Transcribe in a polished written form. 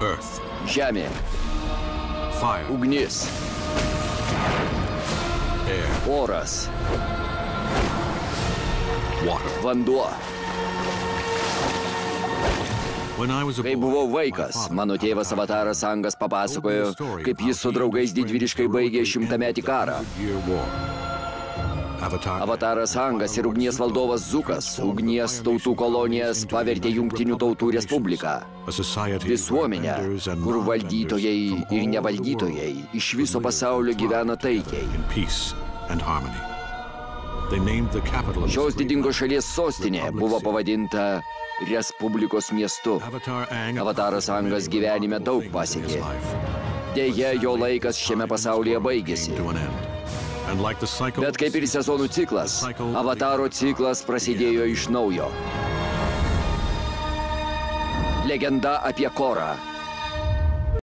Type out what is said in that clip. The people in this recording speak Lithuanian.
Earth. Žemė. Fire. Ugnis. Air. Oras. Water. Vanduo. Kai buvau my vaikas, father, mano tėvas Avataras Angas papasakojo, kaip jis su draugais didvyriškai baigė 100-metį karą. Avataras Angas ir ugnies valdovas Zukas ugnies tautų kolonijas pavertė Jungtinių tautų respubliką. Visuomenę, kur valdytojai ir nevaldytojai iš viso pasaulio gyvena taikiai. Šios didingos šalies sostinė buvo pavadinta Respublikos miestu. Avataras Angas gyvenime daug pasiekė. Deja, jo laikas šiame pasaulyje baigėsi. Bet kaip ir sezonų ciklas, Avataro ciklas prasidėjo iš naujo. Legenda apie Korą.